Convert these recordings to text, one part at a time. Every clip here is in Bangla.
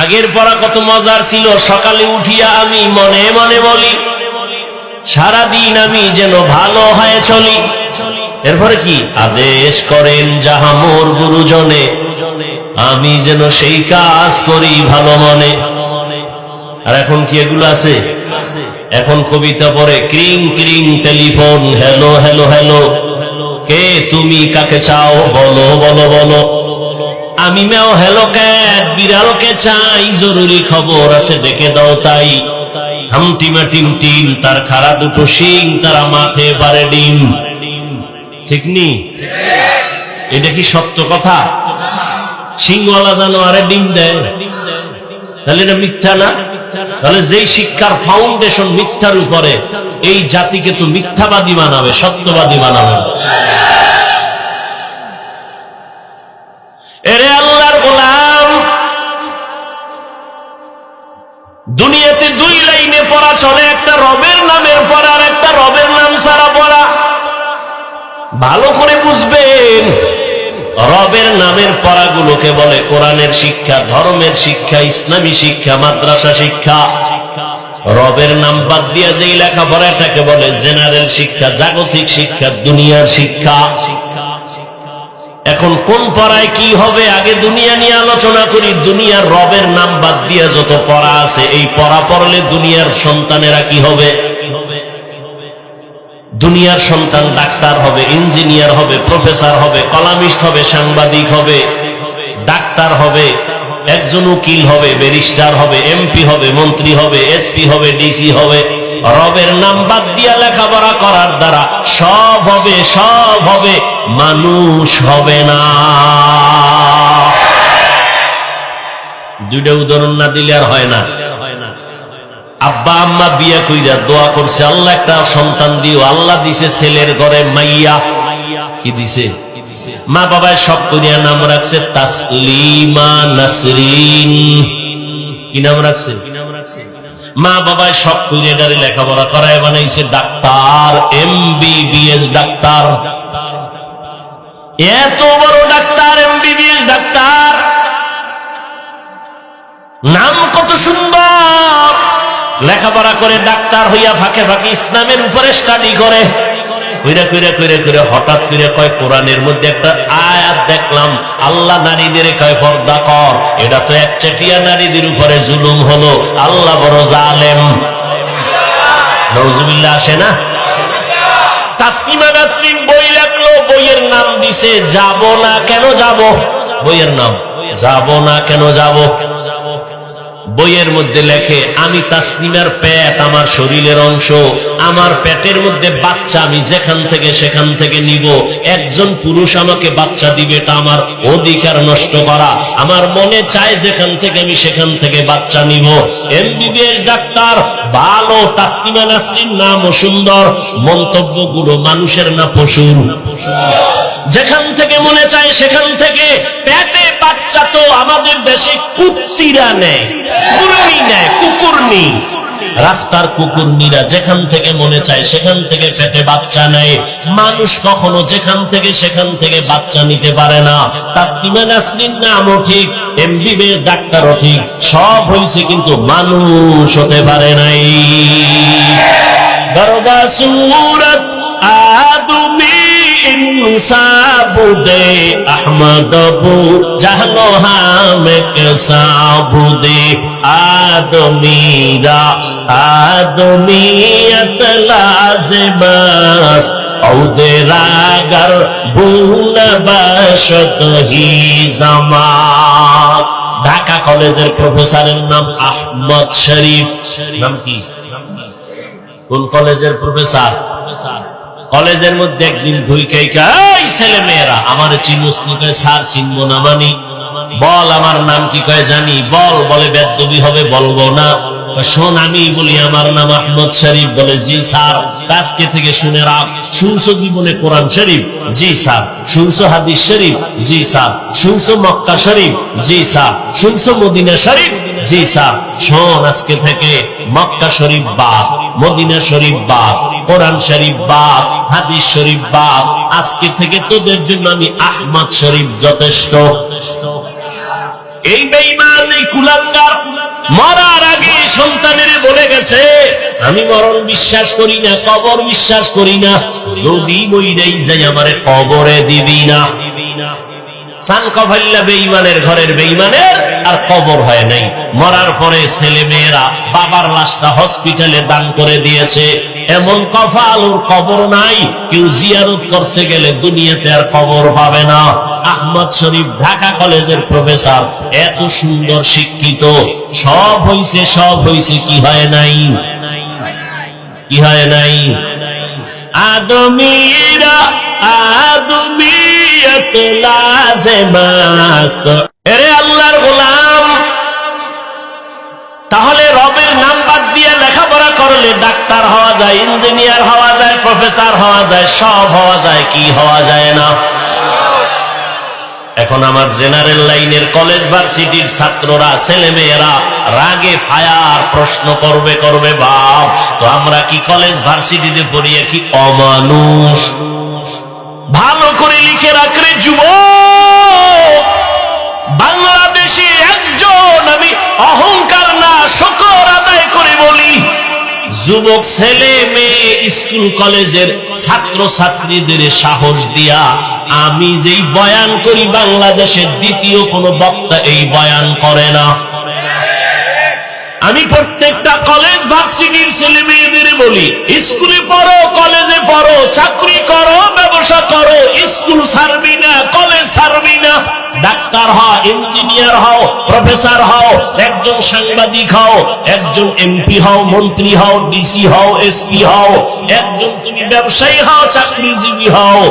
আগের পড়া কত মজার ছিল। সকালে উঠিয়া আমি মনে মনে বলি, সারাদিন আমি যেন ভালো হয়ে চলি। এরপরে কি আদেশ করেন যাহা মোর গুরুজনে, আমি যেন সেই কাজ করি ভালো মনে। আর এখন কি এগুলো আছে? এখন কবিতা পড়ে, ক্রিং ক্রিং টেলিফোন, হ্যালো হ্যালো হ্যালো, কে তুমি কাকে চাও বলো বলো বলো। আমি মেও হ্যালো ক্যাট, বিড়ালকে চাই, জরুরি খবর আছে দেখে দাও তাই। হামটিমা টিম টিম, তার খাড়া দুটো শিং, তারা মাঠে পারে ডিম। ঠিক নি? এটা কি সত্য কথা? শিংওয়ালা জানোয়ারে ডিম দেয়, তাহলে এটা মিথ্যা না? তাহলে যেই শিক্ষার ফাউন্ডেশন মিথ্যার উপরে, এই জাতিকে তো মিথ্যাবাদী বানাবে, সত্যবাদী বানাবে। এরে আল্লাহর গোলাম, দুনিয়াতে দুই লাইনে পড়া চলে, একটা রবের নামের পড়া আর একটা রবের নাম ছাড়া পড়া। ভালো করে বুঝবেন, রবের নামের পড়াগুলোকে বলে কোরআনের শিক্ষা, ধর্মের শিক্ষা, ইসলামী শিক্ষা, মাদ্রাসা শিক্ষা। রবের নাম বাদ দিয়া যেই লেখাপড়া, এটাকে বলে জেনারেল শিক্ষা, জাগতিক শিক্ষা, দুনিয়ার শিক্ষা। এখন কোন পড়ায় কি হবে, আগে দুনিয়া নিয়ে আলোচনা করি। দুনিয়ার রবের নাম বাদ দিয়া যত পড়া আছে, এই পড়া পড়লে দুনিয়ার সন্তানেরা কি হবে? দুনিয়ার সন্তান ডাক্তার হবে, ইঞ্জিনিয়ার হবে, প্রফেসর হবে, কলামিস্ট হবে, সাংবাদিক হবে, ডাক্তার হবে, একজন উকিল হবে, ব্যারিস্টার হবে, এমপি হবে, মন্ত্রী হবে, এসপি হবে, ডিসি হবে। রবের নাম বাদ দিয়া লেখাপড়া করার দ্বারা সব হবে, সব হবে, মানুষ হবে না। দুইটা উদাহরণ না দিলে আর হয় না। আব্বা আম্মা বিয়া কইরা দোয়া করছে, আল্লাহ একটা সন্তান দিও। আল্লাহ দিছে ছেলের ঘরে মাইয়া। কি দিছে? মা বাবায় সব করিয়া নাম রাখছে তাসলিমা নাসরিন। কি নাম রাখছে? মা বাবায় সব করিয়া ডারে লেখাপড়া করায় বানাইছে ডাক্তার, এমবিবিএস ডাক্তার। এত বড় ডাক্তার, এমবিবিএস ডাক্তার, নাম কত সুন্দর। লেখাপড়া করে ডাক্তার হইয়া ফাঁকে ফাঁকে ইসলামের উপরে স্টাডি করে। কইরা কইরা কইরা কইরা হঠাৎ করে কয়, কোরআনের মধ্যে একটা আয়াত দেখলাম, আল্লাহ নারীদের কয় পর্দা কর। এটা তো একচেটিয়া নারীদের উপরে জুলুম হলো, আল্লাহ বড় জালেম। নাউজুবিল্লাহ আসে না? তাসলিমা নাসরিন বই রাখলো, বইয়ের নাম দিছে যাব না কেন যাব। বইয়ের নাম যাব না কেন যাব। বইয়ের মধ্যে লেখে, আমি তাসলিমার পেট আমার শরীরের অংশ, আমার পেটের মধ্যে বাচ্চা আমি যেখান থেকে সেখান থেকে নিব। একজন পুরুষ আমাকে বাচ্চা দিবে, এটা আমার অধিকার নষ্ট করা। আমার মনে চায় যেখান থেকে আমি সেখান থেকে বাচ্চা নিব। এমবিবিএস ডাক্তার ভালো, তাসলিমা নাসরিন নামও সুন্দর, মন্তব্যগুলো মানুষের না পশুর। যেখান থেকে মনে চায় সেখান থেকে। পেটে বাচ্চা তো আমাদের দেশে কুত্তিরা নেয়, কুকুরনি নেয়, কুকুরনি। রাস্তার কুকুরনিরা যেখান থেকে মনে চায় সেখান থেকে পেটে বাচ্চা নেয়। মানুষ কখনো যেখান থেকে সেখান থেকে বাচ্চা নিতে পারে না। তাসলিমা নাসরিন নামও ঠিক, এমবিবিএস ডাক্তারও ঠিক, সব হয়েছে কিন্তু মানুষ হতে পারে নাই। গরবা সুরত আদমি ইনসাবুদে আহমদবু জাহলো হামেক সাবুদে আদমিরা আদমিয়ত লাজবাস ঔদে রাগর ভুল বাশত হি জামাস। ঢাকা কলেজের প্রফেসরের নাম আহমদ শরীফ। নাম কি? কোন কলেজের প্রফেসর? কলেজের মধ্যে একদিন ঢুইকাই, এই ছেলে মেয়েরা আমার চিনুস নি? কয় স্যার চিনবো না মানি। বল আমার নাম কি? কয় জানি। বল। বলে বেদবি হবে, বলবো না। শোন আমি বলি আমার নাম আহমদ শরীফ। বলে জি স্যার। আজকে থেকে শুনে রাখ। শুনছো জীবনে কোরআন শরীফ? জি স্যার। শুনছো হাদিস শরীফ? জি স্যার। শুনছো মক্কা শরীফ? জি স্যার। শুনছো মদিনা শরীফ? জি স্যার। শোন আজকে থেকে মক্কা শরীফ বাদ, মদিনা শরীফ বাদ, কোরআন শরীফ বাদ, হাদিস শরীফ বাদ। আজকে থেকে তোদের জন্য আমি আহমদ শরীফ যথেষ্ট। এই বেঈমান, এই কুলাঙ্গার গেছে। আমি মরণ বিশ্বাস করি না, কবর বিশ্বাস করি না, যদি বইরাই যাই আমারে কবরে দিবি না। সান কভাল্লা বেঈমানের ঘরের বেঈমানের আর কবর হয় নাই। মরার পরে ছেলে মেয়েরা বাবার লাশটা হসপিটালে দান করে দিয়েছে। এমন কপাল, ওর কবর নাই। কেউ জিয়ারত করতে গেলে দুনিয়াতে আর কবর পাবে না। আহমদ শরীফ ঢাকা কলেজের প্রফেসর, এত সুন্দর শিক্ষিত, সব হইছে, কি হয় নাই? কি হয় নাই? আদমিরা আদমিয়ত লাজেমাস্ত। এরে আল্লাহর গোলাম, তাহলে রবের নাম বাদ দিয়ে লেখাপড়া করলে ডাক্তার হওয়া যায়, ইঞ্জিনিয়ার হওয়া যায়, প্রফেসর হওয়া যায়, সব হওয়া যায়, কি হওয়া যায় না? এখন আমার জেনারেল লাইনের কলেজ ভার্সিটির ছাত্ররা, ছেলে মেয়েরা রাগে ফায়ার প্রশ্ন করবে, বাপ তো আমরা কি কলেজ ভার্সিটিতে পড়িয়ে কি অমানুষ? ভালো করে লিখে রাখরে যুবক, বাংলাদেশে একজন, আমি অহংকার না শকর আদায় করে বলি, যুবক ছেলে মেয়ে স্কুল কলেজের ছাত্র ছাত্রীদের সাহস দিয়া আমি যেই বয়ান করি, বাংলাদেশের দ্বিতীয় কোন বক্তা এই বয়ান করে না। আমি প্রত্যেকটা কলেজ ভার্সিটির ছেলে মেয়েদের বলি, স্কুলে পড়ো, কলেজে পড়ো, চাকরি করো, ব্যবসা করো, স্কুল ছাড়বি না, কলেজ ছাড়বি না। ডাক্তার হও, ইঞ্জিনিয়ার হও, প্রফেসর হও, একজন সাংবাদিক হও, একজন এমপি হও, মন্ত্রী হও, ডিসি হও, এসপি হও, একজন তুমি ব্যবসায়ী হও, চাকরিজীবী হও,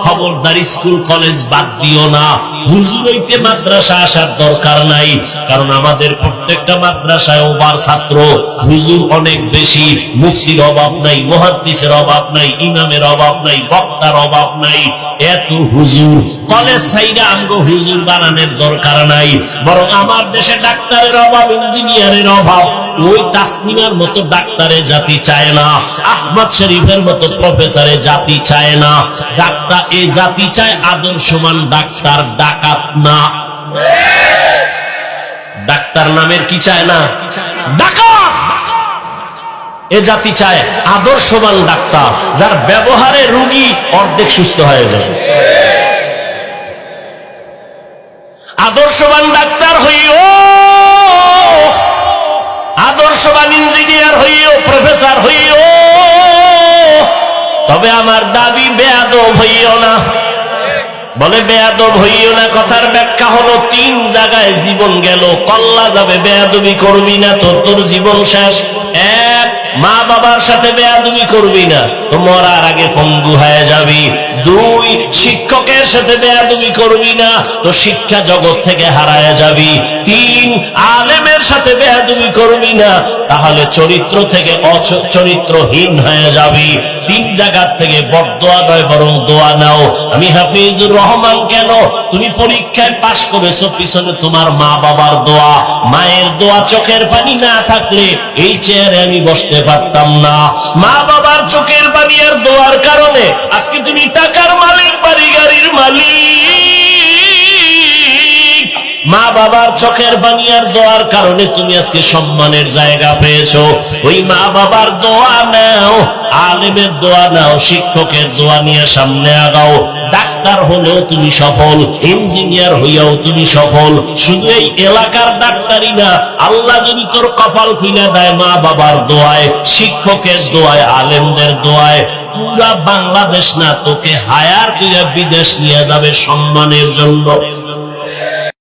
খবরদার স্কুল কলেজ বাদ দিও না। হুজুর হইতে মাদ্রাসা আসার দরকার নাই, কারণ আমাদের প্রত্যেকটা মাদ্রাসায় ওভার ছাত্র, হুজুর অনেক বেশি। মুফতির অভাব নাই, মুহাদ্দিসের অভাব নাই, ইমামের অভাব নাই, বক্তার অভাব নাই, এত হুজুর। কলেজ সাইডে আমগো হুজুর বানানোর দরকার নাই, বরং আমার দেশে ডাক্তারের অভাব, ইঞ্জিনিয়ারের অভাব। ওই তাসমিমার মতো ডাক্তারের জাতি চায় না, আহমদ শরীফের মতো প্রফেসরের জাতি চায় না। ডাক্তার এই জাতি চায় আদর্শমান ডাক্তার, ডাকাত না। ডাক্তার নামের কি চায় না? ডাকাত। এ জাতি চায় আদর্শবান ডাক্তার, যার ব্যবহারে রোগী অর্ধেক সুস্থ হয়ে যায়। আদর্শবান ডাক্তার হইও, আদর্শবান ইঞ্জিনিয়ার হইও, প্রফেসর হইও, তবে আমার দাবি বেয়াদব হইও না। বলে বেয়াদব হইও না, কথার ব্যাখ্যা হলো 3 জায়গায় জীবন গেল, কল্লা যাবে, বেয়াদবি করবি না তো তোর জীবন শেষ। 1, মা বাবার সাথে বেয়াদবি করবি না তো মরার আগে পঙ্গু হয়ে যাবি। 2, শিক্ষকের সাথে বেয়াদবি করবি না তো শিক্ষা জগৎ থেকে হারায় যাবি। 3, আলেমের সাথে বেয়াদবি করবি না, তাহলে চরিত্র থেকে চরিত্রহীন হয়ে যাবি। 3 জায়গা থেকে বদদোয়া নয় বরং দোয়া নাও। আমি হাফিজুর রহমান, কেন তুমি পরীক্ষায় পাশ করেছো, পিছনে তোমার মা বাবার দোয়া। মায়ের দোয়া, চোখের পানি না থাকলে এই চেয়ারে আমি বসতে পারতাম না। মা বাবার চোখের পানি আর দোয়ার কারণে আজকে তুমি টাকার মালিক, বাড়ি গাড়ির মালিক। মা বাবার চোখের পানি আর দোয়ার কারণে তুমি আজকে সম্মানের জায়গা পেয়েছো। ওই মা বাবার দোয়া নাও, আলেমের দোয়া নাও, শিক্ষকের দোয়া নিয়ে সামনে আগাও। ডাক্তার হলেও তুমি সফল, ইঞ্জিনিয়ার হইয়াও তুমি সফল। শুধু এই এলাকার ডাক্তারই না, আল্লাহ যদি তোর কপাল খুলে দেয় মা বাবার দোয়ায়, শিক্ষকের দোয়ায়, আলেমদের দোয়ায়, পুরা বাংলাদেশ না তোকে হায়ার করে বিদেশ নিয়ে যাবে সম্মানের জন্য।